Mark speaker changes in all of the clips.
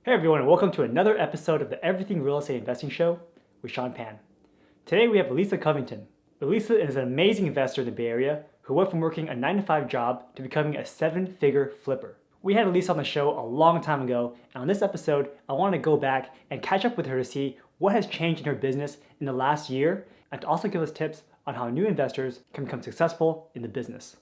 Speaker 1: Hey everyone, and welcome to another episode of the Everything Real Estate Investing Show with Sean Pan. Today we have Elisa Covington. Elisa is an amazing investor in the Bay Area who went from working a 9 to 5 job to becoming a 7-figure flipper. We had Elisa on the show a long time ago, and on this episode, I want to go back and catch up with her to see what has changed in her business in the last year, and to also give us tips on how new investors can become successful in the business.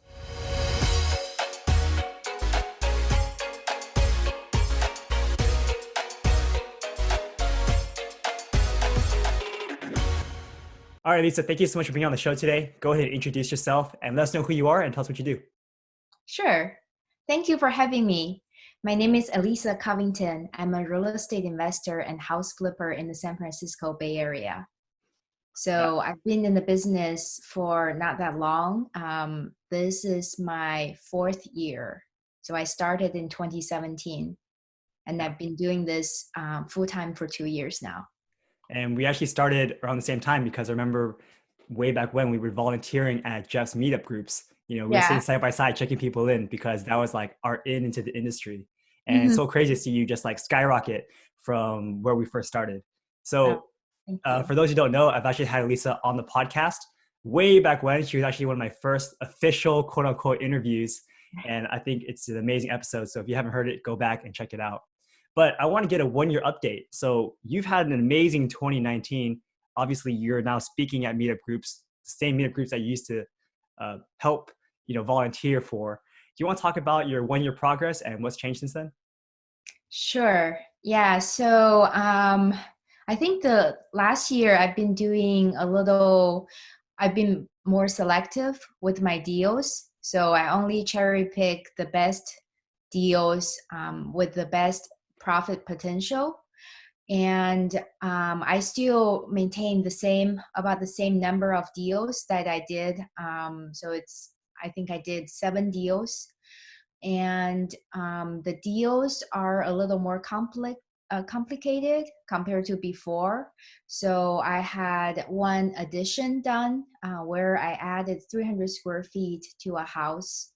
Speaker 1: All right, Lisa, thank you so much for being on the show today. Go ahead and introduce yourself and let us know who you are and tell us what you do.
Speaker 2: Sure. Thank you for having me. My name is Elisa Covington. I'm a real estate investor and house flipper in the San Francisco Bay Area. So I've been in the business for not that long. This is my 4th year. So I started in 2017, and I've been doing this full-time for 2 years now.
Speaker 1: And we actually started around the same time because I remember way back when we were volunteering at Jeff's meetup groups. We were sitting side by side checking people in because that was like our into the industry. And it's so crazy to see you just like skyrocket from where we first started. So for those who don't know, I've actually had Lisa on the podcast way back when. She was actually one of my first official quote unquote interviews. And I think it's an amazing episode. So if you haven't heard it, go back and check it out. But I want to get a 1-year update. So you've had an amazing 2019. Obviously, you're now speaking at meetup groups, the same meetup groups that you used to help, volunteer for. Do you want to talk about your 1-year progress and what's changed since then?
Speaker 2: Sure. Yeah. So I think the last year I've been more selective with my deals. So I only cherry pick the best deals with the best profit potential. And I still maintain about the same number of deals that I did. I think I did 7 deals. And the deals are a little more complicated compared to before. So I had one addition done where I added 300 square feet to a house.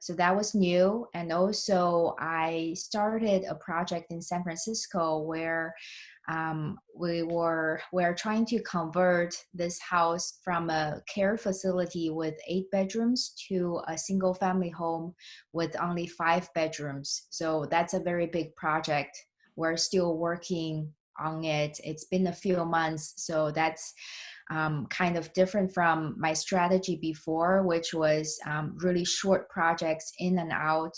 Speaker 2: So that was new. And also I started a project in San Francisco where we're trying to convert this house from a care facility with 8 bedrooms to a single family home with only 5 bedrooms. So that's a very big project. We're still working on it. It's been a few months. So that's kind of different from my strategy before, which was really short projects in and out,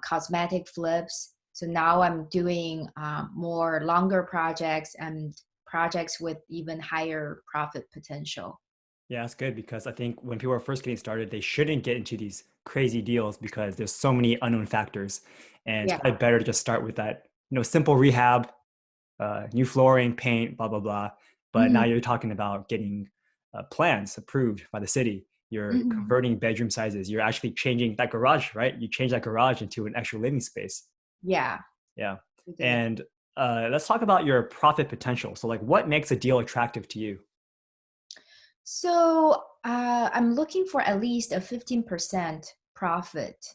Speaker 2: cosmetic flips. So now I'm doing more longer projects and projects with even higher profit potential.
Speaker 1: Yeah, that's good because I think when people are first getting started, they shouldn't get into these crazy deals because there's so many unknown factors. And it's probably better to just start with that, simple rehab, new flooring, paint, blah, blah, blah. But now you're talking about getting plans approved by the city. You're converting bedroom sizes. You're actually changing that garage, right? You change that garage into an extra living space.
Speaker 2: Yeah.
Speaker 1: Yeah. And let's talk about your profit potential. So like what makes a deal attractive to you?
Speaker 2: So I'm looking for at least a 15% profit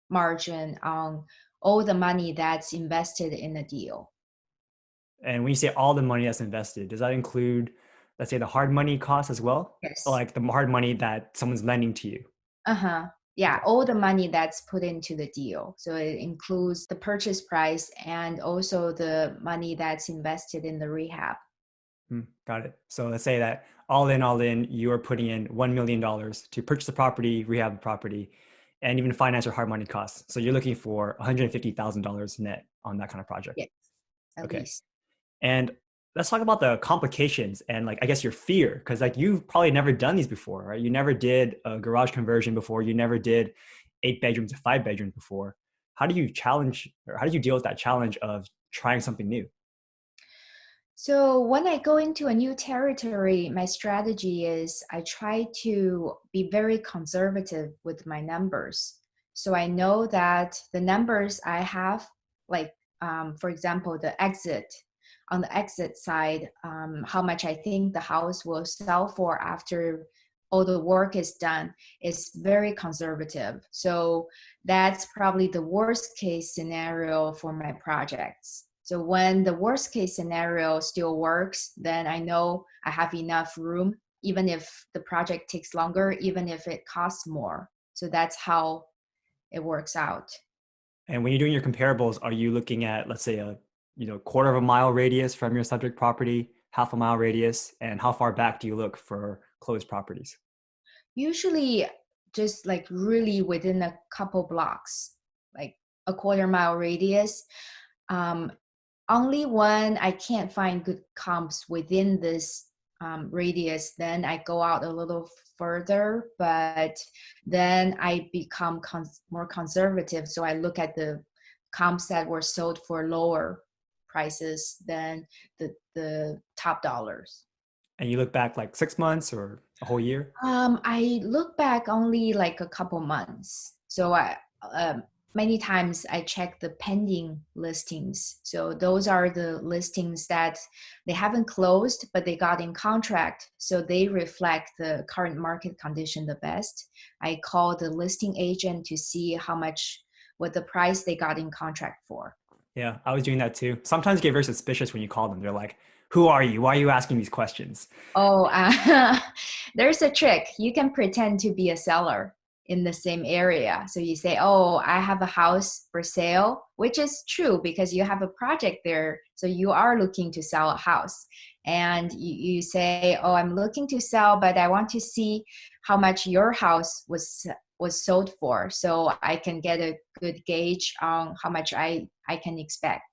Speaker 2: margin on all the money that's invested in a deal.
Speaker 1: And when you say all the money that's invested, does that include, let's say, the hard money costs as well?
Speaker 2: Yes.
Speaker 1: Or like the hard money that someone's lending to you?
Speaker 2: Yeah, all the money that's put into the deal. So it includes the purchase price and also the money that's invested in the rehab.
Speaker 1: Got it. So let's say that all in, you are putting in $1 million to purchase the property, rehab the property, and even finance your hard money costs. So you're looking for $150,000 net on that kind of project.
Speaker 2: Yes, at least.
Speaker 1: And let's talk about the complications and like, I guess your fear, because like you've probably never done these before, right? You never did a garage conversion before. You never did 8 bedrooms to 5 bedrooms before. How do you deal with that challenge of trying something new?
Speaker 2: So when I go into a new territory, my strategy is I try to be very conservative with my numbers. So I know that the numbers I have, like for example, on the exit side, how much I think the house will sell for after all the work is done, is very conservative. So that's probably the worst case scenario for my projects. So when the worst case scenario still works, then I know I have enough room, even if the project takes longer, even if it costs more. So that's how it works out.
Speaker 1: And when you're doing your comparables, are you looking at, let's say, a quarter of a mile radius from your subject property, half a mile radius, and how far back do you look for closed properties?
Speaker 2: Usually just like really within a couple blocks, like a quarter mile radius. Um, Only when I can't find good comps within this radius, then I go out a little further, but then I become more conservative. So I look at the comps that were sold for lower prices than the top dollars.
Speaker 1: And you look back like 6 months or a whole year?
Speaker 2: I look back only like a couple months. So um, many times I check the pending listings. So those are the listings that they haven't closed, but they got in contract. So they reflect the current market condition the best. I call the listing agent to see what the price they got in contract for.
Speaker 1: Yeah, I was doing that too. Sometimes get very suspicious when you call them. They're like, "Who are you? Why are you asking these questions?"
Speaker 2: Oh, there's a trick. You can pretend to be a seller in the same area. So you say, "Oh, I have a house for sale," which is true because you have a project there. So you are looking to sell a house. And you say, "Oh, I'm looking to sell, but I want to see how much your house was sold for so I can get a good gauge on how much I can expect."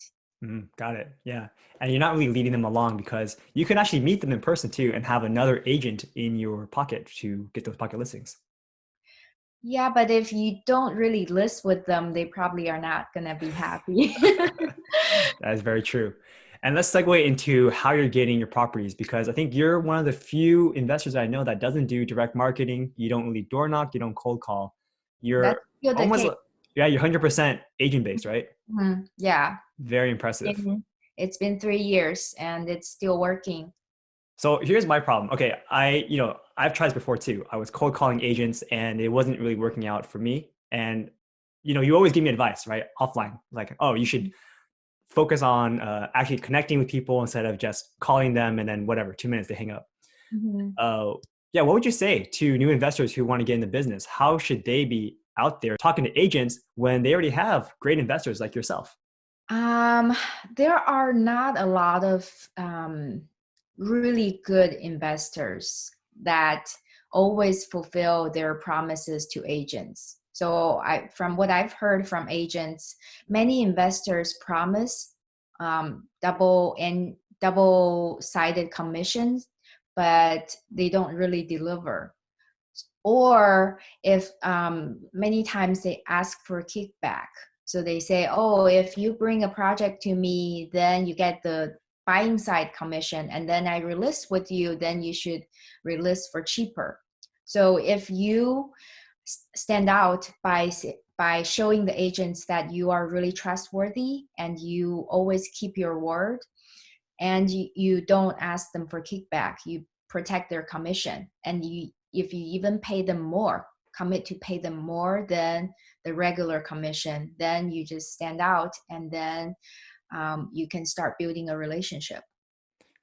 Speaker 1: Got it. Yeah. And you're not really leading them along because you can actually meet them in person too and have another agent in your pocket to get those pocket listings.
Speaker 2: Yeah, but if you don't really list with them, they probably are not going to be happy.
Speaker 1: That is very true. And let's segue into how you're getting your properties because I think you're one of the few investors I know that doesn't do direct marketing. You don't really door knock, you don't cold call.
Speaker 2: That's
Speaker 1: You're
Speaker 2: still the
Speaker 1: almost,
Speaker 2: case.
Speaker 1: yeah, you're 100% agent based, right?
Speaker 2: Yeah,
Speaker 1: Very impressive.
Speaker 2: it's been 3 years and it's still working.
Speaker 1: So here's my problem. Okay, I've tried this before too. I was cold calling agents and it wasn't really working out for me. And you always give me advice, right? Offline, like, oh, you should focus on actually connecting with people instead of just calling them and then whatever, 2 minutes they hang up.
Speaker 2: Mhm.
Speaker 1: Uh, yeah, what would you say to new investors who want to get in the business? How should they be out there talking to agents when they already have great investors like yourself?
Speaker 2: Um, there are not a lot of really good investors that always fulfill their promises to agents. So from what I've heard from agents, many investors promise double-sided commissions, but they don't really deliver. Or if many times they ask for kickback. So they say, oh, if you bring a project to me, then you get the buying side commission, and then I relist with you, then you should relist for cheaper. So if you stand out by showing the agents that you are really trustworthy and you always keep your word, and you don't ask them for kickback, you protect their commission, and if you even pay them more, commit to pay them more than the regular commission, then you just stand out, and then you can start building a relationship.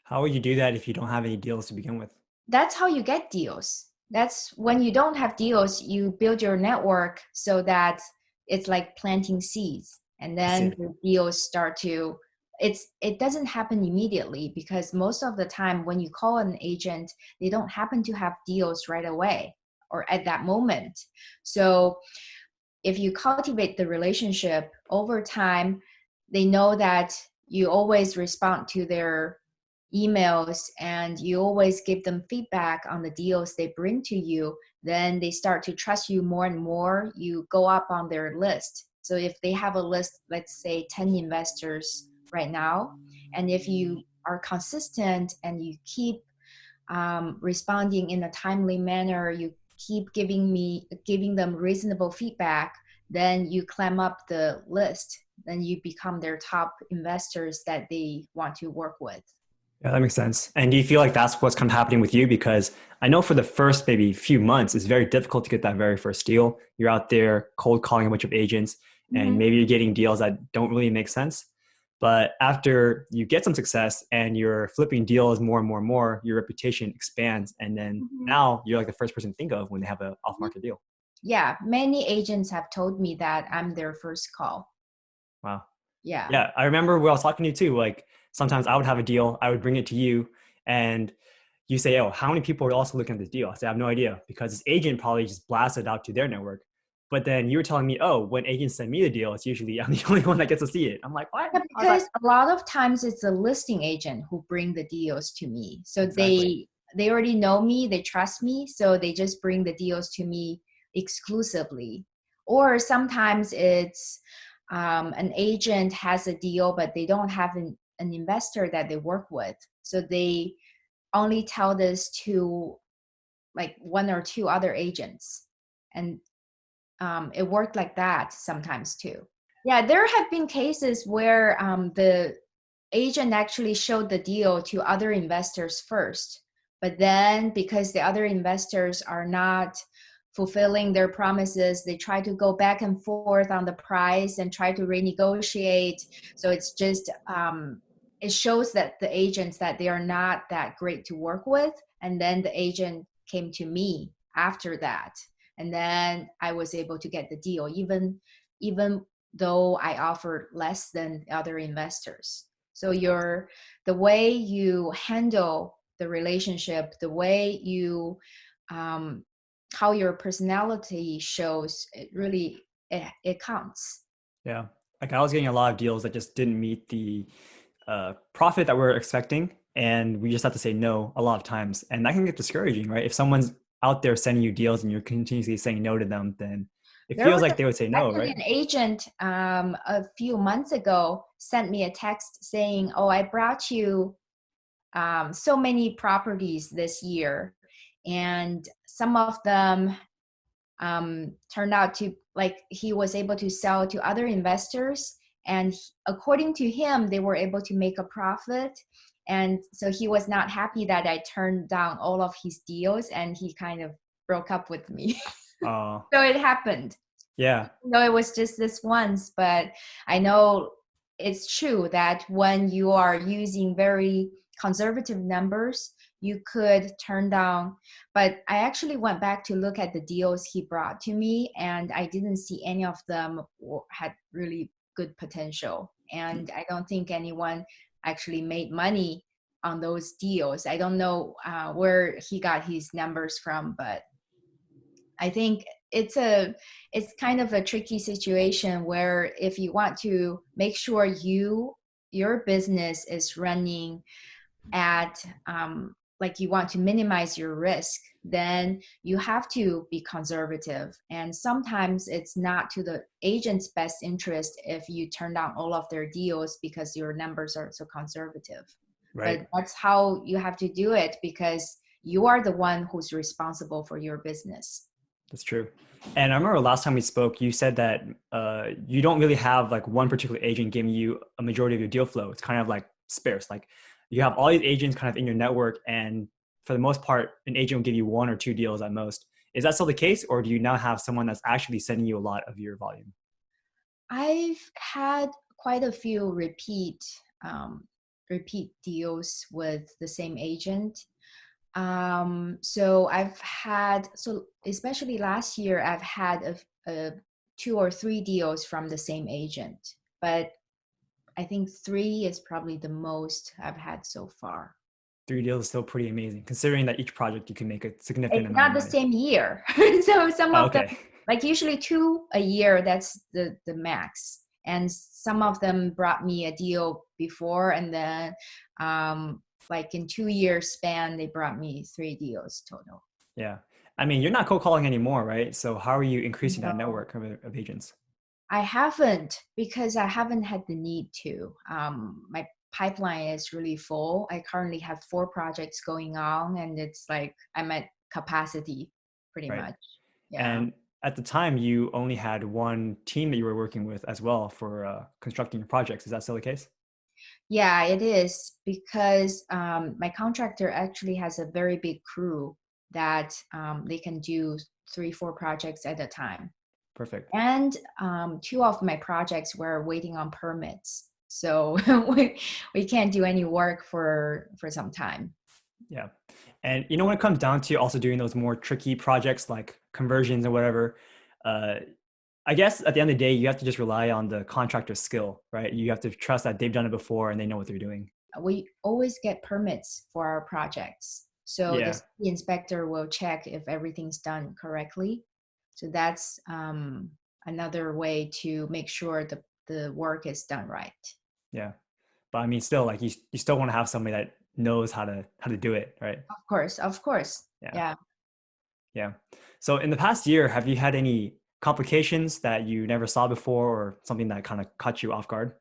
Speaker 1: How would you do that if you don't have any deals to begin with?
Speaker 2: That's how you get deals. That's when you don't have deals, you build your network so that it's like planting seeds, and
Speaker 1: I
Speaker 2: then
Speaker 1: see.
Speaker 2: the deals start to it doesn't happen immediately because most of the time when you call an agent, they don't happen to have deals right away or at that moment. So if you cultivate the relationship over time, they know that you always respond to their emails and you always give them feedback on the deals they bring to you, then they start to trust you more and more. You go up on their list. So if they have a list, let's say 10 investors right now, and if you are consistent and you keep responding in a timely manner, you keep giving them reasonable feedback, then you climb up the list, then you become their top investors that they want to work with.
Speaker 1: Yeah, that makes sense. And do you feel like that's what's kind of happening with you? Because I know for the first maybe few months, it's very difficult to get that very first deal. You're out there cold calling a bunch of agents, and
Speaker 2: Mhm.
Speaker 1: maybe you're getting deals that don't really make sense. But after you get some success and you're flipping deals more and more and more, your reputation expands. And then
Speaker 2: Mhm.
Speaker 1: now you're like the first person to think of when they have an off
Speaker 2: Mhm.
Speaker 1: market deal.
Speaker 2: Yeah, many agents have told me that I'm their first call.
Speaker 1: Wow.
Speaker 2: Yeah.
Speaker 1: Yeah, I remember when I was talking to you too. Like sometimes I would have a deal, I would bring it to you, and you say, "Oh, how many people are also looking at this deal?" I say, "I have no idea," because this agent probably just blasted out to their network. But then you were telling me, "Oh, when agents send me the deal, it's usually I'm the only one that gets to see it." I'm like, "What?
Speaker 2: Yeah,
Speaker 1: How's that?"
Speaker 2: because a lot of times it's a listing agent who bring the deals to me. So
Speaker 1: Exactly.
Speaker 2: they already know me, they trust me, so they just bring the deals to me exclusively. Or sometimes it's an agent has a deal, but they don't have an investor that they work with. So they only tell this to like one or two other agents. And it worked like that sometimes too. Yeah, there have been cases where the agent actually showed the deal to other investors first, but then because the other investors are not fulfilling their promises, they try to go back and forth on the price and try to renegotiate. So it's just it shows that the agents that they are not that great to work with, and then the agent came to me after that, and then I was able to get the deal, even though I offered less than other investors. So the way you handle the relationship, the way you um, how your personality shows, it really it counts.
Speaker 1: Yeah. Like I was getting a lot of deals that just didn't meet the profit that we're expecting, and we just have to say no a lot of times, and that can get discouraging, right? If someone's out there sending you deals and you're continuously saying no to them, then it
Speaker 2: There
Speaker 1: feels
Speaker 2: was
Speaker 1: like they would say no,
Speaker 2: actually
Speaker 1: right?
Speaker 2: an agent a few months ago sent me a text saying, "Oh, I brought you so many properties this year, and some of them turned out to like he was able to sell to other investors, and according to him they were able to make a profit, and so he was not happy that I turned down all of his deals, and he kind of broke up with me."
Speaker 1: uh
Speaker 2: So it happened.
Speaker 1: yeah.
Speaker 2: No, it was just this once, but I know it's true that when you are using very conservative numbers, you could turn down. But I actually went back to look at the deals he brought to me, and I didn't see any of them had really good potential. And I don't think anyone actually made money on those deals. I don't know where he got his numbers from, but I think it's kind of a tricky situation where if you want to make sure your business is running at like you want to minimize your risk, then you have to be conservative. And sometimes it's not to the agent's best interest if you turn down all of their deals because your numbers are so conservative.
Speaker 1: Right.
Speaker 2: But that's how you have to do it because you are the one who's responsible for your business.
Speaker 1: That's true. And I remember last time we spoke, you said that you don't really have like one particular agent giving you a majority of your deal flow. It's kind of like sparse. Like you have all these agents kind of in your network, and for the most part, an agent will give you one or two deals at most. Is that still the case, or do you now have someone that's actually sending you a lot of your volume?
Speaker 2: I've had quite a few um, repeat deals with the same agent. So I've had so especially last year I've had a two or three deals from the same agent, but I think three is probably the most I've had so far.
Speaker 1: Three deals is still pretty amazing, considering that each project you can make a significant
Speaker 2: It's
Speaker 1: amount of
Speaker 2: not the
Speaker 1: money.
Speaker 2: same year. So some
Speaker 1: Oh,
Speaker 2: of them,
Speaker 1: okay.
Speaker 2: like usually two a year, that's the max. And some of them brought me a deal before, and then like in 2 years span, they brought me three deals total.
Speaker 1: Yeah. I mean, you're not cold calling anymore, right? So how are you increasing that
Speaker 2: No,
Speaker 1: network of agents?
Speaker 2: I haven't because I haven't had the need to. My pipeline is really full. I currently have 4 projects going on, and it's like I'm at capacity pretty
Speaker 1: Right.
Speaker 2: much. Yeah.
Speaker 1: And at the time, you only had one team that you were working with as well for constructing your projects. Is that still the case?
Speaker 2: Yeah, it is because my contractor actually has a very big crew that they can do 3, 4 projects at a time.
Speaker 1: Perfect.
Speaker 2: And 2 of my projects were waiting on permits. So we can't do any work for some time.
Speaker 1: Yeah. And when it comes down to also doing those more tricky projects like conversions and whatever, uh, I guess at the end of the day, you have to just rely on the contractor's skill, right? You have to trust that they've done it before and they know what they're doing.
Speaker 2: We always get permits for our projects. So the
Speaker 1: Yeah.
Speaker 2: city inspector will check if everything's done correctly. So that's another way to make sure the work is done right.
Speaker 1: Yeah. But I mean, still, like you still want to have somebody that knows how to do it, right?
Speaker 2: Of course, of course.
Speaker 1: Yeah.
Speaker 2: Yeah.
Speaker 1: Yeah. So in the past year, have you had any complications that you never saw before or something that kind of caught you off guard?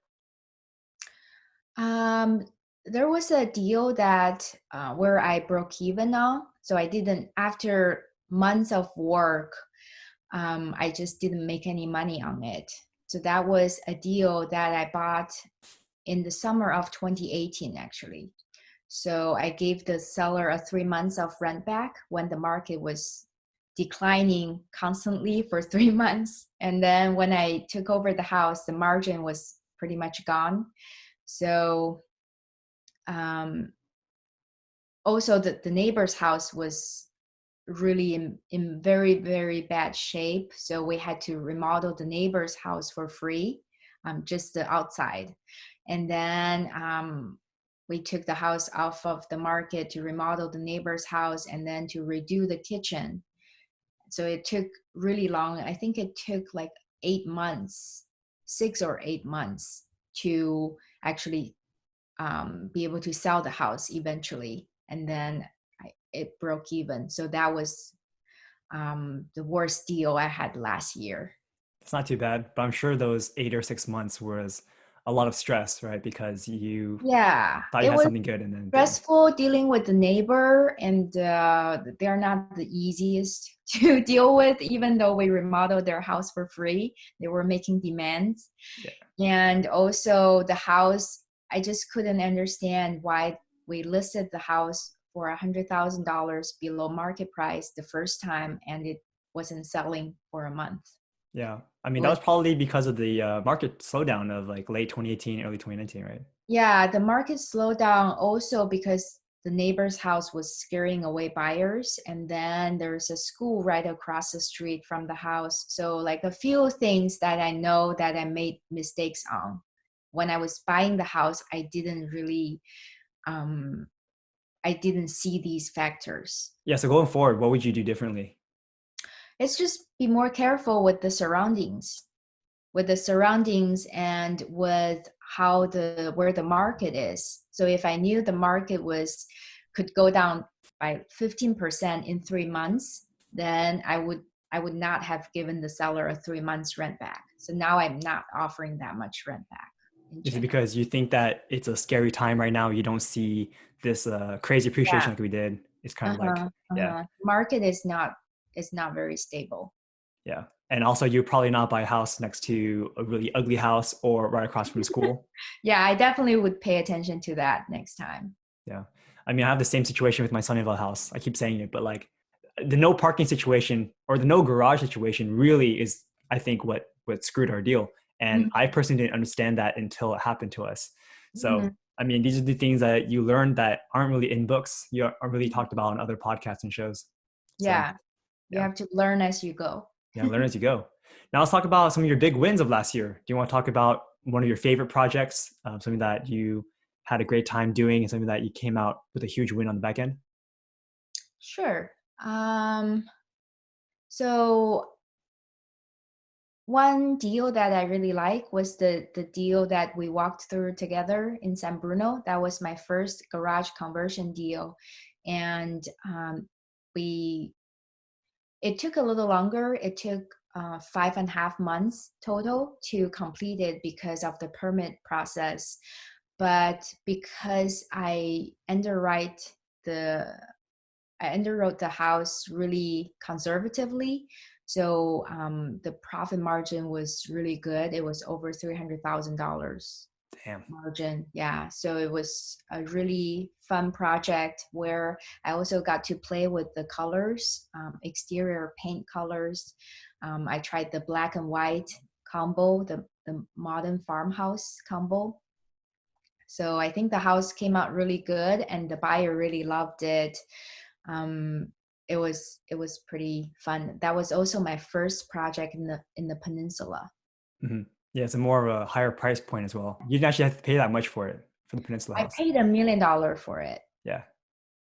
Speaker 2: Um, there was a deal that where I broke even on. So I didn't, after months of work, I just didn't make any money on it. So that was a deal that I bought in the summer of 2018, actually. So I gave the seller a 3 months of rent back when the market was declining constantly for 3 months. And then when I took over the house, the margin was pretty much gone. So um, also the neighbor's house was really in very, very bad shape. So we had to remodel the neighbor's house for free, just the outside. And then we took the house off of the market to remodel the neighbor's house and then to redo the kitchen. So it took really long. I think it took like 8 months, 6 or 8 months to actually be able to sell the house eventually. And then it broke even. So that was the worst deal I had last year.
Speaker 1: It's not too bad, but I'm sure those 8 or 6 months was a lot of stress, right? Because you
Speaker 2: Yeah,
Speaker 1: thought you
Speaker 2: it
Speaker 1: had
Speaker 2: was
Speaker 1: something good and then boom.
Speaker 2: stressful dealing with the neighbor, and they're not the easiest to deal with, even though we remodeled their house for free. They were making demands.
Speaker 1: Yeah.
Speaker 2: And also the house, I just couldn't understand why we listed the house for $100,000 below market price the first time and it wasn't selling for a month.
Speaker 1: Yeah. I mean,
Speaker 2: It
Speaker 1: that
Speaker 2: was,
Speaker 1: was probably because of the market slowdown of like late 2018, early 2019, right?
Speaker 2: yeah, the market slowed down also because the neighbor's house was scaring away buyers. And then there's a school right across the street from the house. So like a few things that I know that I made mistakes on. When I was buying the house, um, I didn't see these factors.
Speaker 1: Yeah. So going forward, what would you do differently?
Speaker 2: It's just be more careful with the surroundings and with how where the market is. So if I knew the market could go down by 15% in 3 months, then I would not have given the seller a 3 months rent back. So now I'm not offering that much rent back in
Speaker 1: Is it
Speaker 2: general.
Speaker 1: because you think that it's a scary time right now? You don't see this crazy appreciation
Speaker 2: Yeah.
Speaker 1: like we did. It's kind of like,
Speaker 2: Uh-huh.
Speaker 1: yeah,
Speaker 2: Uh-huh. Market is not very stable.
Speaker 1: yeah. And also, you probably not buy a house next to a really ugly house or right across from school.
Speaker 2: Yeah, I definitely would pay attention to that next time.
Speaker 1: Yeah. I mean, I have the same situation with my Sunnyvale house. I keep saying it, but like the no parking situation or the no garage situation really is, I think, what screwed our deal. And I personally didn't understand that until it happened to us. So,
Speaker 2: Mhm.
Speaker 1: I mean, these are the things that you learn that aren't really in books. You aren't really talked about on other podcasts and shows. So,
Speaker 2: Yeah, you
Speaker 1: yeah,
Speaker 2: have to learn as you go.
Speaker 1: yeah, learn as you go. Now let's talk about some of your big wins of last year. Do you want to talk about one of your favorite projects, something that you had a great time doing, and something that you came out with a huge win on the back end?
Speaker 2: Sure. Um, so one deal that I really like was the deal that we walked through together in San Bruno. That was my first garage conversion deal, and we it took a little longer. It took 5.5 months total to complete it because of the permit process. But because the I underwrote the house really conservatively, so the profit margin was really good. It was over $300,000.
Speaker 1: Damn.
Speaker 2: margin. Yeah. So it was a really fun project where I also got to play with the colors, exterior paint colors. I tried the black and white combo, the modern farmhouse combo. So I think the house came out really good and the buyer really loved it. Um, it was pretty fun. That was also my first project in the peninsula.
Speaker 1: Mm-hmm. Yeah, it's a more of a higher price point as well. You didn't actually have to pay that much for it for the Peninsula
Speaker 2: I
Speaker 1: house.
Speaker 2: paid $1 million for it.
Speaker 1: Yeah,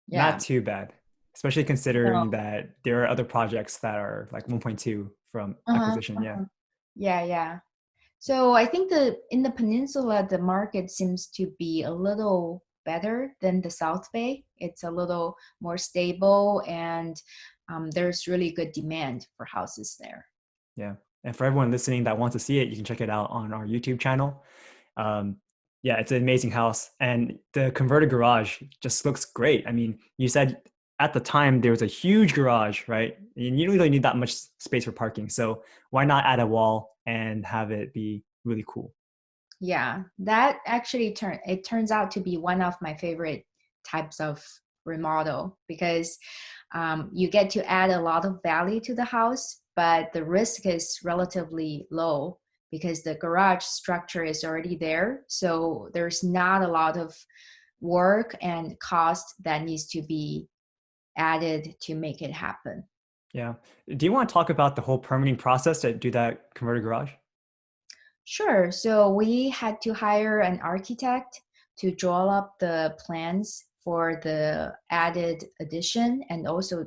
Speaker 1: not
Speaker 2: Yeah.
Speaker 1: too bad, especially considering
Speaker 2: No.
Speaker 1: that there are other projects that are like 1.2 from
Speaker 2: Uh-huh.
Speaker 1: acquisition. Yeah.
Speaker 2: Uh-huh. Yeah, yeah. So I think in the peninsula, the market seems to be a little better than the South Bay. It's a little more stable, and there's really good demand for houses there.
Speaker 1: Yeah. And for everyone listening that wants to see it, you can check it out on our YouTube channel. Um, yeah, it's an amazing house. And the converted garage just looks great. I mean, you said at the time there was a huge garage, right? And you don't really need that much space for parking. So why not add a wall and have it be really cool?
Speaker 2: Yeah, that actually turns out to be one of my favorite types of remodel because you get to add a lot of value to the house, but the risk is relatively low because the garage structure is already there. So there's not a lot of work and cost that needs to be added to make it happen.
Speaker 1: Yeah. Do you want to talk about the whole permitting process to do that converted garage?
Speaker 2: Sure. So we had to hire an architect to draw up the plans for the added addition, and also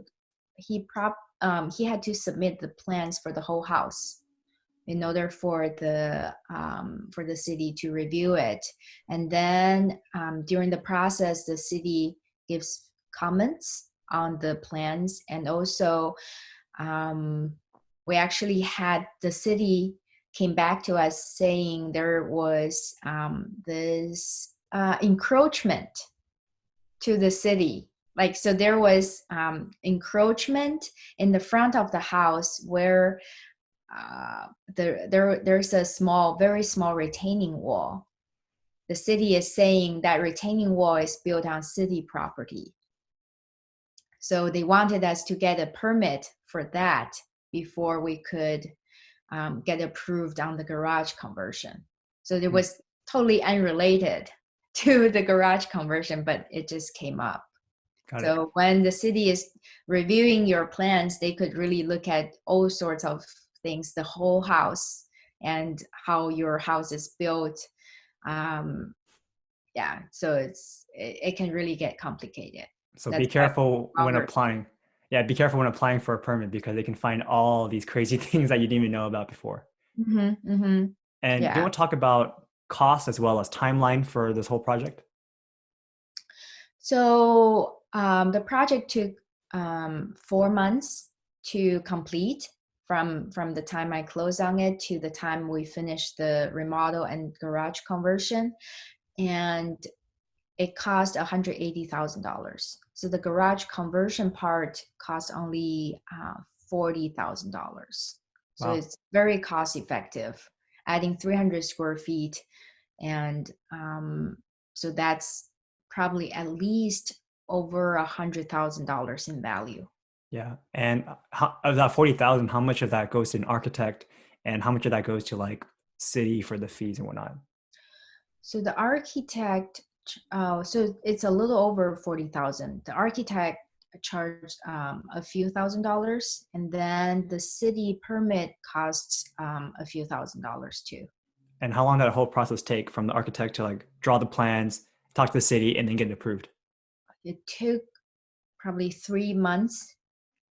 Speaker 2: he had to submit the plans for the whole house in order for the city to review it. And then during the process, the city gives comments on the plans, and also um, we actually had the city came back to us saying there was this encroachment to the city. Like, so there was encroachment in the front of the house where there's a very small retaining wall. The city is saying that retaining wall is built on city property. So they wanted us to get a permit for that before we could get approved on the garage conversion. So it
Speaker 1: Hmm,
Speaker 2: was totally unrelated to the garage conversion, but it just came up.
Speaker 1: got it.
Speaker 2: So when the city is reviewing your plans, they could really look at all sorts of things, the whole house and how your house is built. Um, yeah, so it can really get complicated.
Speaker 1: So be
Speaker 2: That's why
Speaker 1: careful when
Speaker 2: longer.
Speaker 1: applying. Yeah, be careful when applying for a permit because they can find all these crazy things that you didn't even know about before.
Speaker 2: Mm-hmm, mm-hmm.
Speaker 1: And do you
Speaker 2: Yeah.
Speaker 1: want to talk about cost as well as timeline for this whole project?
Speaker 2: So the project took 4 months to complete from the time I closed on it to the time we finished the remodel and garage conversion. And it cost $180,000. So the garage conversion part cost only $40,000. So
Speaker 1: Wow.
Speaker 2: it's very cost effective, adding 300 square feet. And so that's probably at least over $100,000 in value.
Speaker 1: Yeah. And how, of that 40,000, how much of that goes to an architect and how much of that goes to like city for the fees and whatnot?
Speaker 2: So the architect, so it's a little over 40,000. The architect charged a few $1,000s, and then the city permit costs a few $1,000s too.
Speaker 1: And how long did that whole process take from the architect to like draw the plans, talk to the city, and then get it approved?
Speaker 2: It took probably 3 months.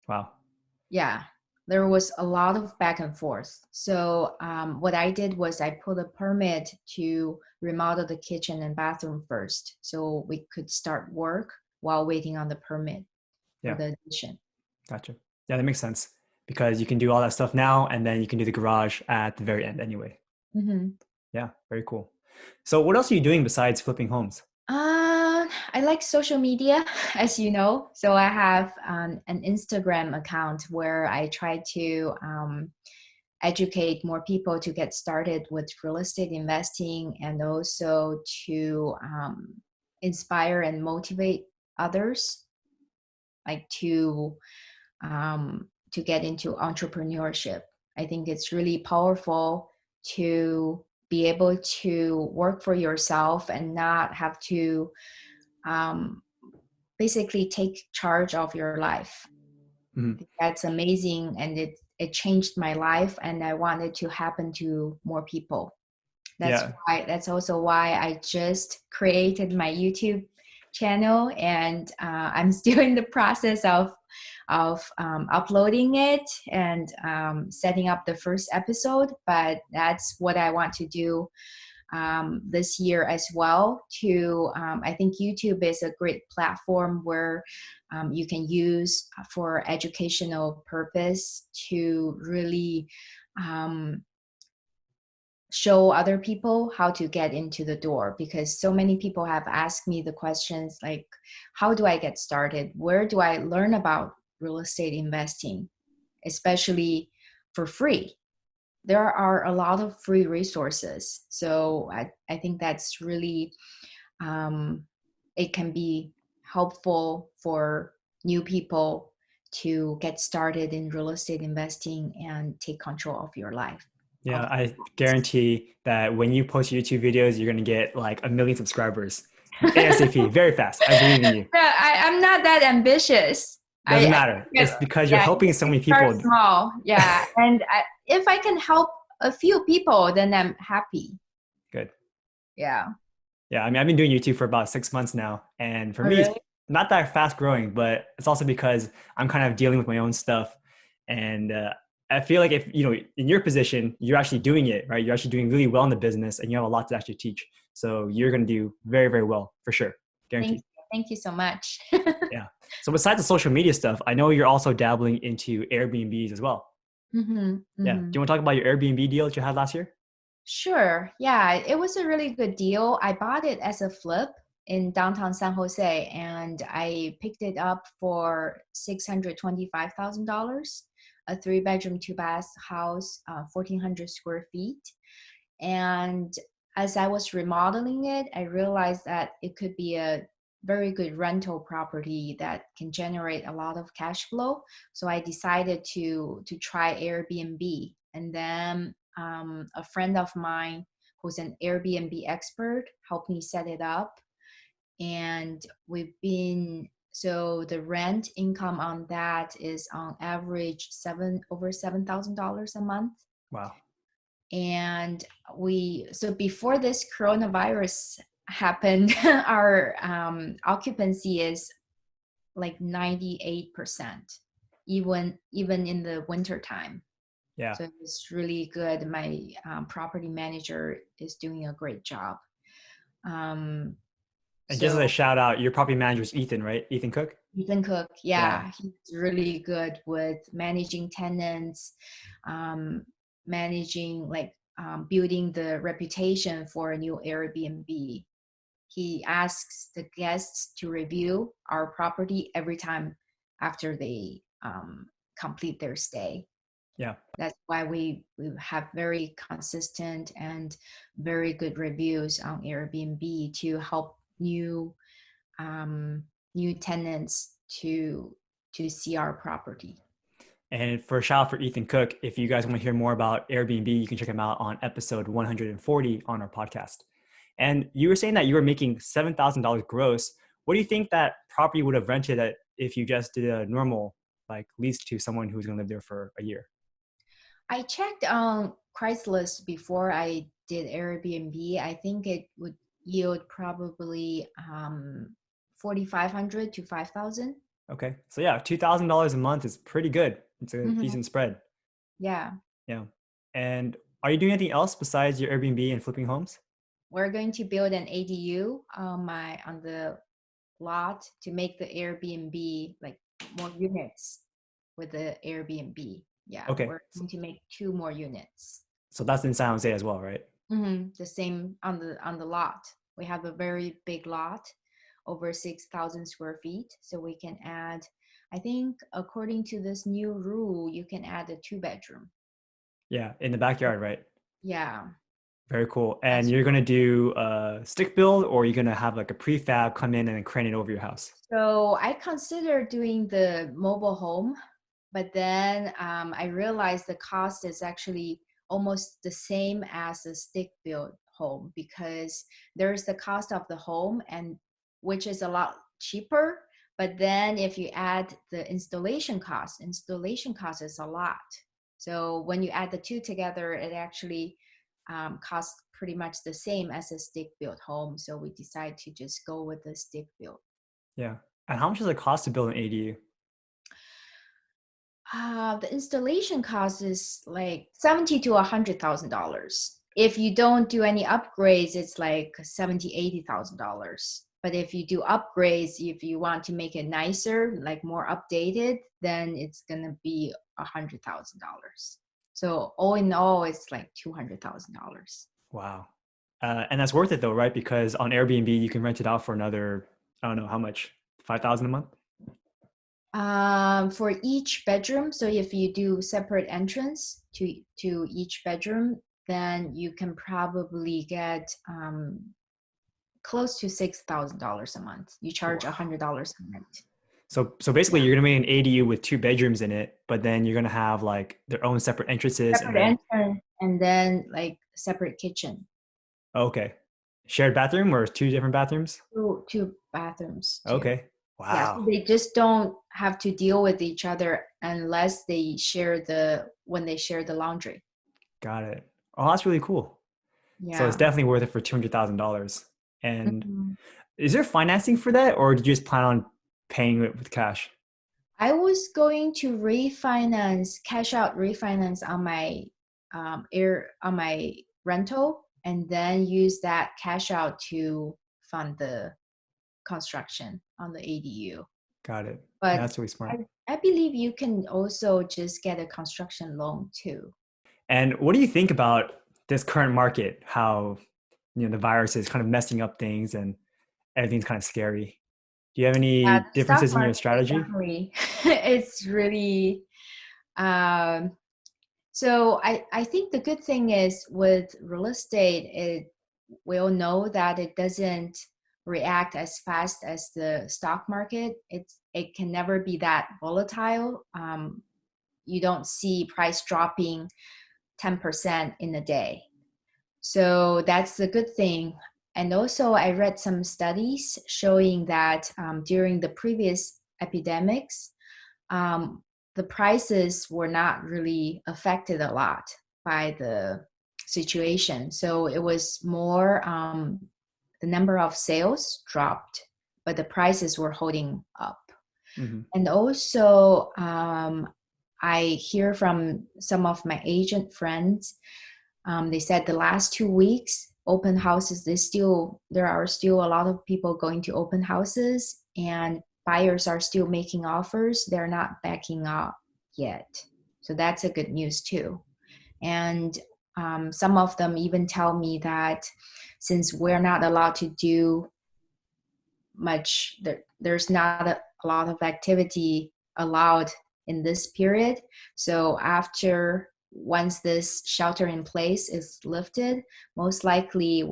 Speaker 1: Wow.
Speaker 2: Yeah, there was a lot of back and forth. So what I did was I put a permit to remodel the kitchen and bathroom first, so we could start work while waiting on the permit for
Speaker 1: Yeah.
Speaker 2: the addition.
Speaker 1: Gotcha. Yeah, that makes sense because you can do all that stuff now and then you can do the garage at the very end anyway.
Speaker 2: Mm-hmm.
Speaker 1: Yeah, very cool. So what else are you doing besides flipping homes?
Speaker 2: I like social media, as you know. So I have an Instagram account where I try to educate more people to get started with real estate investing, and also to inspire and motivate others, like to get into entrepreneurship. I think it's really powerful to be able to work for yourself and not have to basically take charge of your life.
Speaker 1: Mm-hmm.
Speaker 2: That's amazing, and it changed my life, and I wanted to happen to more people. That's also why I just created my YouTube channel, and I'm still in the process of uploading it and setting up the first episode. But that's what I want to do this year as well. I think YouTube is a great platform where you can use for educational purpose to really show other people how to get into the door, because so many people have asked me the questions like, how do I get started? Where do I learn about real estate investing, especially for free? There are a lot of free resources. So I think that's really, it can be helpful for new people to get started in real estate investing and take control of your life.
Speaker 1: Yeah, I guarantee that when you post YouTube videos, you're going to get like 1 million subscribers ASAP, very fast. I believe in you.
Speaker 2: I'm not that ambitious.
Speaker 1: Doesn't matter. It's because you're helping so many people.
Speaker 2: Start small, yeah. And if I can help a few people, then I'm happy.
Speaker 1: Good.
Speaker 2: Yeah.
Speaker 1: Yeah, I mean, I've been doing YouTube for about 6 months now, and for me, it's not that fast growing, but it's also because I'm kind of dealing with my own stuff, and I feel like if in your position, you're actually doing it right. You're actually doing really well in the business, and you have a lot to actually teach. So you're going to do very, very well for sure, guaranteed.
Speaker 2: Thank you so much.
Speaker 1: Yeah. So besides the social media stuff, I know you're also dabbling into Airbnbs as well.
Speaker 2: Mm-hmm, mm-hmm.
Speaker 1: Yeah. Do you want to talk about your Airbnb deal that you had last year?
Speaker 2: Sure. Yeah, it was a really good deal. I bought it as a flip in downtown San Jose, and I picked it up for $625,000, a 3-bedroom, 2-bath house, 1,400 square feet. And as I was remodeling it, I realized that it could be a very good rental property that can generate a lot of cash flow. So I decided to try Airbnb. And then a friend of mine who's an Airbnb expert helped me set it up. And so the rent income on that is on average over $7,000 a month.
Speaker 1: Wow.
Speaker 2: And so before this coronavirus happened, our occupancy is like 98%, even in the winter time.
Speaker 1: Yeah.
Speaker 2: So it's really good. My property manager is doing a great job.
Speaker 1: And just as a shout out, your property manager is Ethan, right? Ethan Cook?
Speaker 2: Ethan Cook, yeah. He's really good with managing tenants, managing building the reputation for a new Airbnb. He asks the guests to review our property every time after they complete their stay.
Speaker 1: Yeah.
Speaker 2: That's why we have very consistent and very good reviews on Airbnb to help new tenants to see our property.
Speaker 1: And for a shout out for Ethan Cook, if you guys want to hear more about Airbnb, you can check him out on episode 140 on our podcast. And you were saying that you were making $7,000 gross. What do you think that property would have rented at if you just did a normal lease to someone who's going to live there for a year?
Speaker 2: I checked on Craigslist before I did Airbnb. I think it would yield probably $4,500 to $5,000.
Speaker 1: Okay, so yeah, $2,000 a month is pretty good. It's a decent spread.
Speaker 2: Yeah.
Speaker 1: Yeah. And are you doing anything else besides your Airbnb and flipping homes?
Speaker 2: We're going to build an ADU on the lot to make the Airbnb more units with the Airbnb. Yeah.
Speaker 1: Okay.
Speaker 2: We're going to make 2 more units.
Speaker 1: So that's in San Jose as well, right?
Speaker 2: Mm-hmm. The same on the lot. We have a very big lot, over 6,000 square feet. So we can add, I think according to this new rule, you can add a 2-bedroom.
Speaker 1: Yeah, in the backyard, right?
Speaker 2: Yeah.
Speaker 1: Very cool. And
Speaker 2: That's
Speaker 1: you're gonna do a stick build, or you're gonna have like a prefab come in and then crane it over your house?
Speaker 2: So I consider doing the mobile home, but then I realized the cost is actually almost the same as a stick built home because there's the cost of the home and which is a lot cheaper. But then if you add the installation cost is a lot. So when you add the two together, it actually costs pretty much the same as a stick built home. So we decided to just go with the stick built.
Speaker 1: Yeah. And how much does it cost to build an ADU?
Speaker 2: The installation cost is like 70 to $100,000. If you don't do any upgrades, it's like 70, $80,000. But if you do upgrades, if you want to make it nicer, like more updated, then it's gonna be $100,000. So all in all, it's like $200,000.
Speaker 1: Wow. And that's worth it though, right? Because on Airbnb, you can rent it out for another, I don't know how much, 5,000 a month?
Speaker 2: For each bedroom, so if you do separate entrance to each bedroom, then you can probably get close to $6,000 a month. You charge
Speaker 1: Wow.
Speaker 2: $100 a month.
Speaker 1: So basically
Speaker 2: Yeah,
Speaker 1: you're gonna make an ADU with two bedrooms in it, but then you're gonna have like their own separate entrances and
Speaker 2: separate
Speaker 1: then,
Speaker 2: entrance and then like separate kitchen.
Speaker 1: oh, okay. Shared bathroom or two different bathrooms?
Speaker 2: Two bathrooms too.
Speaker 1: Okay.
Speaker 2: Yeah, so
Speaker 1: Wow.
Speaker 2: they just don't have to deal with each other unless they share when they share the laundry.
Speaker 1: Got it. Oh, that's really cool. So it's
Speaker 2: Yeah.
Speaker 1: definitely worth it for $200,000. And
Speaker 2: Mhm.
Speaker 1: is there financing for that, or did you just plan on paying it with cash?
Speaker 2: I was going to cash out refinance on my on my rental, and then use that cash out to fund the construction on the ADU.
Speaker 1: Got it.
Speaker 2: But
Speaker 1: That's really smart.
Speaker 2: I believe you can also just get a construction loan too.
Speaker 1: And what do you think about this current market? How the virus is kind of messing up things and everything's kind of scary. Do you have
Speaker 2: Yeah,
Speaker 1: any
Speaker 2: the stock
Speaker 1: differences in your
Speaker 2: market is
Speaker 1: strategy?
Speaker 2: definitely it's really um, so I think the good thing is with real estate, we'll know that it doesn't react as fast as the stock market. It can never be that volatile. You don't see price dropping 10% in a day. So that's the good thing. And also, I read some studies showing that during the previous epidemics, um, the prices were not really affected a lot by the situation. So it was more the number of sales dropped, but the prices were holding up.
Speaker 1: Hmm.
Speaker 2: And also, I hear from some of my agent friends, they said the last 2 weeks, open houses, there are still a lot of people going to open houses and buyers are still making offers. They're not backing up yet. So that's a good news too. And some of them even tell me that since we're not allowed to do much, there's not a lot of activity allowed in this period. So once this shelter in place is lifted, most likely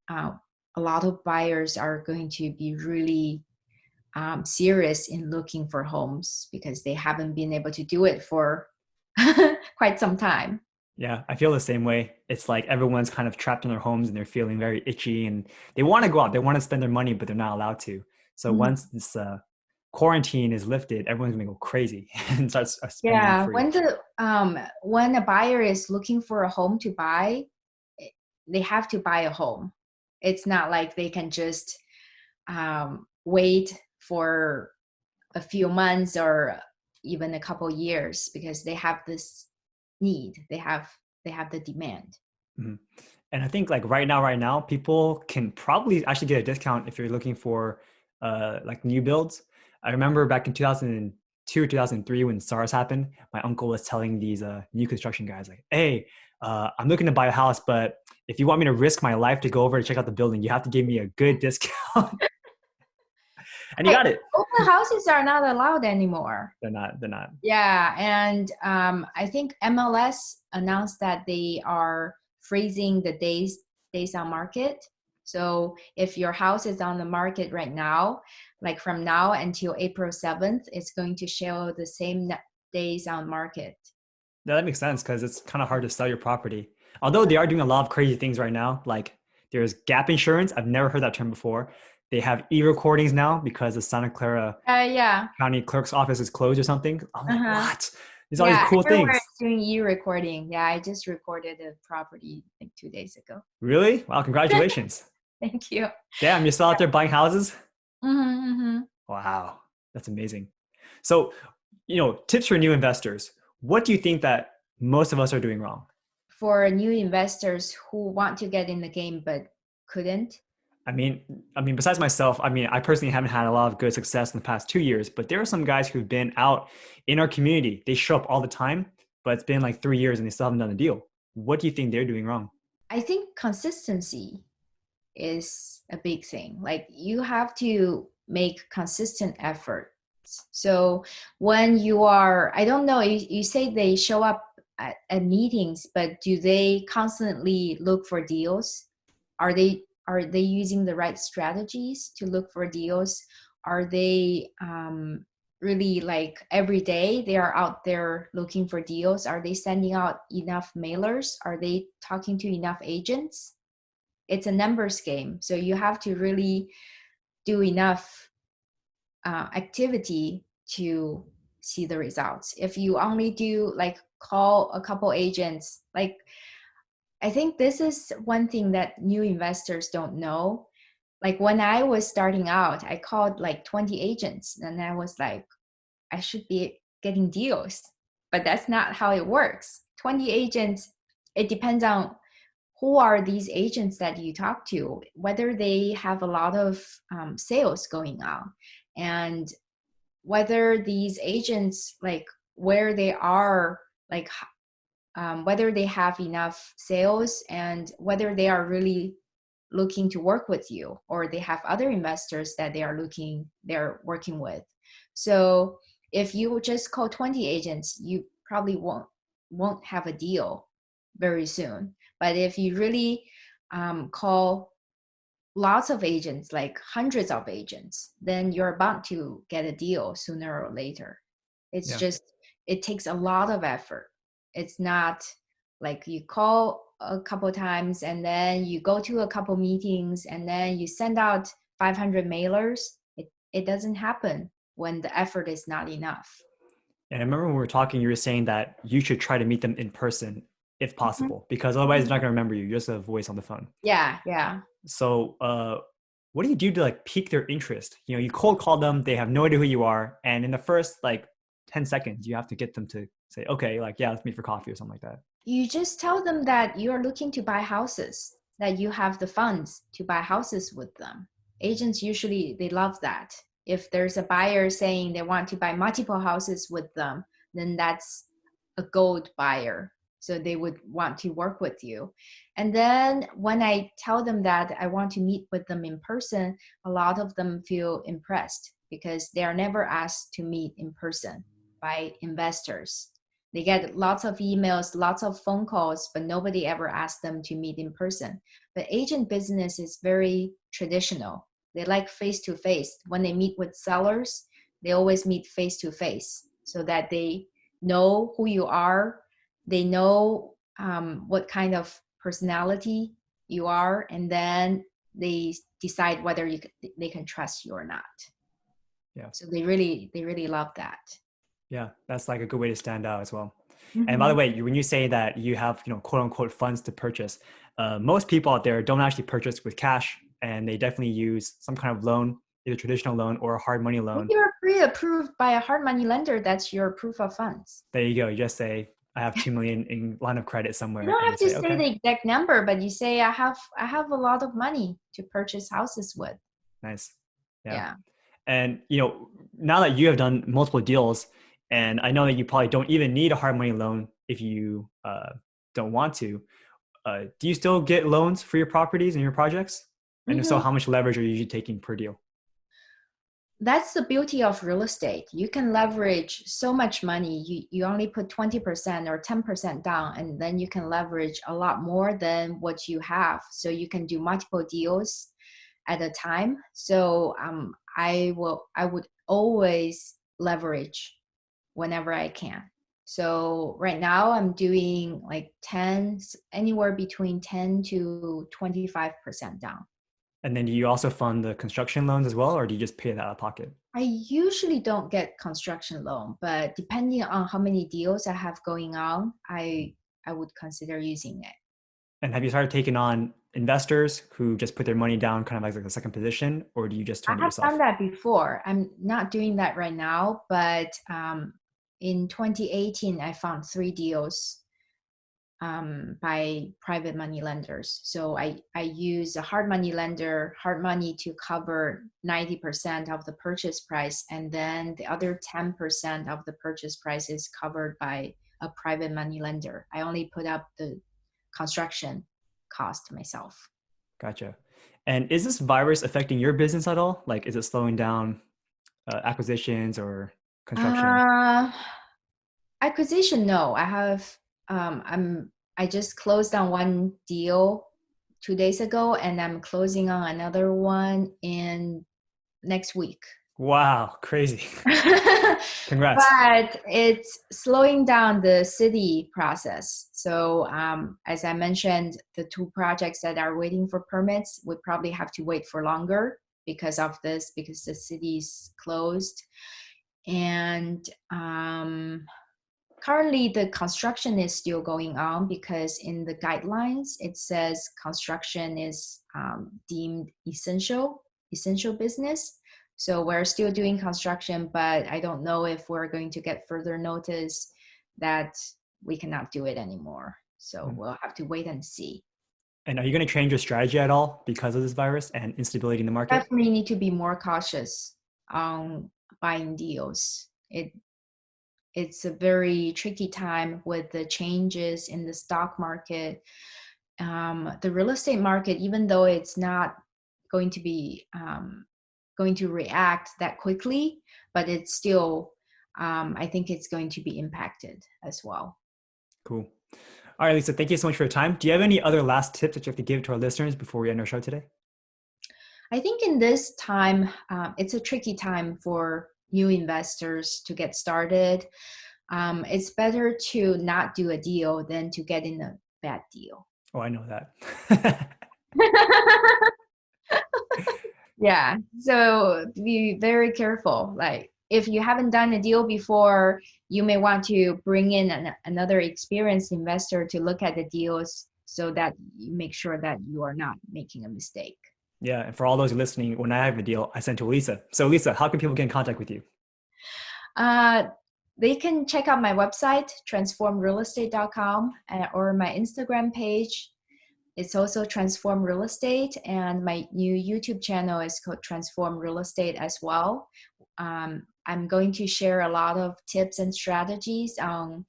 Speaker 2: uh, a lot of buyers are going to be really serious in looking for homes because they haven't been able to do it for quite some time.
Speaker 1: Yeah, I feel the same way. It's like everyone's kind of trapped in their homes and they're feeling very itchy and they want to go out, they want to spend their money, but they're not allowed to. So
Speaker 2: Mhm.
Speaker 1: once this quarantine is lifted, everyone's gonna go crazy and start spending
Speaker 2: Yeah,
Speaker 1: free.
Speaker 2: when a buyer is looking for a home to buy, they have to buy a home. It's not like they can just wait for a few months or even a couple years because they have this need. They have the demand.
Speaker 1: Mhm. And I think like right now, people can probably actually get a discount if you're looking for like new builds. I remember back in 2002, 2003 when SARS happened, my uncle was telling these new construction guys like, "Hey, I'm looking to buy a house, but if you want me to risk my life to go over to check out the building, you have to give me a good discount." And you got it.
Speaker 2: Open houses are not allowed anymore.
Speaker 1: They're not.
Speaker 2: Yeah. And I think MLS announced that they are freezing the days on market. So if your house is on the market right now, like from now until April 7th, it's going to show the same days on market.
Speaker 1: Yeah, that makes sense because it's kind of hard to sell your property. Although they are doing a lot of crazy things right now, like there's gap insurance. I've never heard that term before. They have e-recordings now because the Santa Clara County Clerk's office is closed or something. I'm like, what? There's all these cool
Speaker 2: everywhere
Speaker 1: things.
Speaker 2: is doing e-recording. Yeah, I just recorded a property like 2 days ago.
Speaker 1: Really? Wow, congratulations.
Speaker 2: Thank you.
Speaker 1: Damn, you're still out there buying houses?
Speaker 2: Mm-hmm.
Speaker 1: Wow, that's amazing. So, tips for new investors. What do you think that most of us are doing wrong?
Speaker 2: For new investors who want to get in the game but couldn't?
Speaker 1: I mean, besides myself, I personally haven't had a lot of good success in the past 2 years, but there are some guys who've been out in our community. They show up all the time, but it's been like 3 years and they still haven't done a deal. What do you think they're doing wrong?
Speaker 2: I think consistency is a big thing. Like you have to make consistent effort. So when you are, I don't know, you say they show up at meetings, but do they constantly look for deals? Are they using the right strategies to look for deals? Are they really like every day they are out there looking for deals? Are they sending out enough mailers? Are they talking to enough agents? It's a numbers game. So you have to really do enough activity to see the results. If you only do like call a couple agents, like I think this is one thing that new investors don't know. Like when I was starting out, I called like 20 agents and I was like, I should be getting deals, but that's not how it works. 20 agents, it depends on who are these agents that you talk to, whether they have a lot of sales going on, and whether these agents, like where they are, like whether they have enough sales and whether they are really looking to work with you or they have other investors that they're working with. So if you just call 20 agents, you probably won't have a deal very soon. But if you really call lots of agents, like hundreds of agents, then you're bound to get a deal sooner or later. It's just, it takes a lot of effort. It's not like you call a couple times and then you go to a couple meetings and then you send out 500 mailers. It doesn't happen when the effort is not enough.
Speaker 1: And I remember when we were talking, you were saying that you should try to meet them in person if possible, because otherwise they're not going to remember you. You're just a voice on the phone.
Speaker 2: Yeah.
Speaker 1: So what do you do to like pique their interest? You cold call them, they have no idea who you are. And in the first like 10 seconds, you have to get them to say, okay, like, yeah, let's meet for coffee or something like that.
Speaker 2: You just tell them that you're looking to buy houses, that you have the funds to buy houses with them. Agents usually, they love that. If there's a buyer saying they want to buy multiple houses with them, then that's a gold buyer. So they would want to work with you. And then when I tell them that I want to meet with them in person, a lot of them feel impressed because they are never asked to meet in person by investors. They get lots of emails, lots of phone calls, but nobody ever asks them to meet in person. But agent business is very traditional. They like face-to-face. When they meet with sellers, they always meet face-to-face so that they know who you are. They know what kind of personality you are, and then they decide whether they can trust you or not.
Speaker 1: Yeah.
Speaker 2: So they really love that.
Speaker 1: Yeah, that's like a good way to stand out as well. Mm-hmm. And by the way, when you say that you have, quote unquote funds to purchase, most people out there don't actually purchase with cash, and they definitely use some kind of loan, either traditional loan or a hard money loan.
Speaker 2: If you're pre-approved by a hard money lender, that's your proof of funds.
Speaker 1: There you go. You just say, I have 2 million in line of credit somewhere.
Speaker 2: You don't have to say the exact number, but you say, I have a lot of money to purchase houses with.
Speaker 1: Nice. Yeah. And, now that you have done multiple deals, and I know that you probably don't even need a hard money loan if you don't want to, do you still get loans for your properties and your projects? And if so, how much leverage are you usually taking per deal?
Speaker 2: that's the beauty of real estate. You can leverage so much money. You only put 20% or 10% down, and then you can leverage a lot more than what you have. So you can do multiple deals at a time. So I would always leverage whenever I can. So right now I'm doing like 10, anywhere between 10 to 25% down.
Speaker 1: And then do you also fund the construction loans as well, or do you just pay that out of pocket?
Speaker 2: I usually don't get construction loan, but depending on how many deals I have going on, I would consider using it.
Speaker 1: And have you started taking on investors who just put their money down kind of like a second position, or do you just
Speaker 2: I
Speaker 1: fund it
Speaker 2: have done
Speaker 1: yourself?
Speaker 2: that before. I'm not doing that right now, but in 2018, I found 3 deals by private money lenders. So I use a hard money lender, hard money to cover 90% of the purchase price. And then the other 10% of the purchase price is covered by a private money lender. I only put up the construction cost myself.
Speaker 1: Gotcha. And is this virus affecting your business at all? Like, is it slowing down acquisitions or construction?
Speaker 2: Uh, Acquisition, no. I just closed on one deal 2 days ago, and I'm closing on another one in next week.
Speaker 1: Wow, crazy. Congrats.
Speaker 2: But it's slowing down the city process. So as I mentioned, the 2 projects that are waiting for permits would probably have to wait for longer because of this, because the city's closed. And currently the construction is still going on because in the guidelines it says construction is deemed essential business. So we're still doing construction, but I don't know if we're going to get further notice that we cannot do it anymore. So we'll have to wait and see.
Speaker 1: And are you going to change your strategy at all because of this virus and instability in the market?
Speaker 2: Definitely need to be more cautious on buying deals. It's a very tricky time with the changes in the stock market. The real estate market, even though it's not going to be going to react that quickly, but it's still, I think it's going to be impacted as well.
Speaker 1: Cool. All right, Lisa, thank you so much for your time. Do you have any other last tips that you have to give to our listeners before we end our show today?
Speaker 2: I think in this time, it's a tricky time for new investors to get started. It's better to not do a deal than to get in a bad deal.
Speaker 1: Oh, I know that.
Speaker 2: Yeah, so be very careful. Like if you haven't done a deal before, you may want to bring in another experienced investor to look at the deals so that you make sure that you are not making a mistake.
Speaker 1: Yeah, and for all those listening, when I have a deal, I send to Elisa. So Lisa, how can people get in contact with you?
Speaker 2: Uh, they can check out my website, transformrealestate.com, or my Instagram page. It's also Transform Real Estate, and my new YouTube channel is called Transform Real Estate as well. I'm going to share a lot of tips and strategies on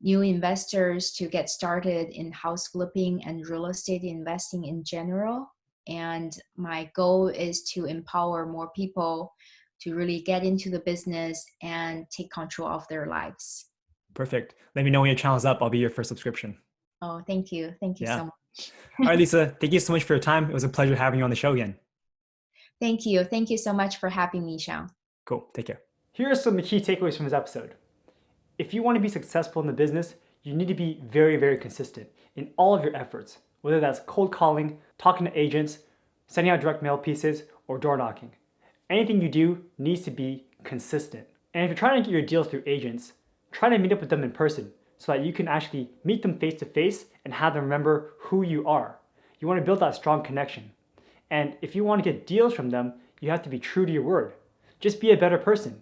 Speaker 2: new investors to get started in house flipping and real estate investing in general. And my goal is to empower more people to really get into the business and take control of their lives.
Speaker 1: Perfect. Let me know when your channel's up. I'll be your first subscription.
Speaker 2: Oh, thank you. Thank you so much.
Speaker 1: All right, Lisa, thank you so much for your time. It was a pleasure having you on the show again.
Speaker 2: Thank you. Thank you so much for having me, Sean.
Speaker 1: Cool. Take care. Here are some of the key takeaways from this episode. If you want to be successful in the business, you need to be very, very consistent in all of your efforts, whether that's cold calling, talking to agents, sending out direct mail pieces, or door knocking. Anything you do needs to be consistent. And if you're trying to get your deals through agents, try to meet up with them in person so that you can actually meet them face to face and have them remember who you are. You want to build that strong connection. And if you want to get deals from them, you have to be true to your word. Just be a better person.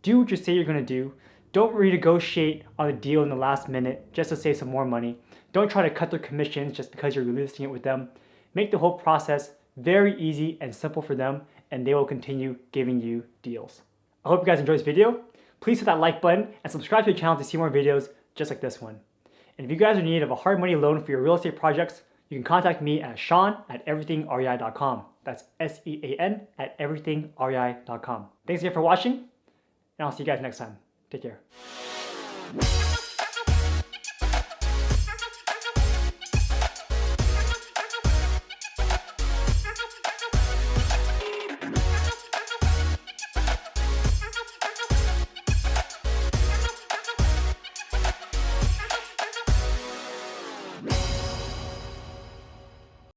Speaker 1: Do what you say you're going to do. Don't renegotiate on a deal in the last minute just to save some more money. Don't try to cut their commissions just because you're listing it with them. Make the whole process very easy and simple for them, and they will continue giving you deals. I hope you guys enjoyed this video. Please hit that like button and subscribe to the channel to see more videos just like this one. And if you guys are in need of a hard money loan for your real estate projects, you can contact me at sean@everythingrei.com. That's SEAN@everythingrei.com. Thanks again for watching, and I'll see you guys next time. Take care.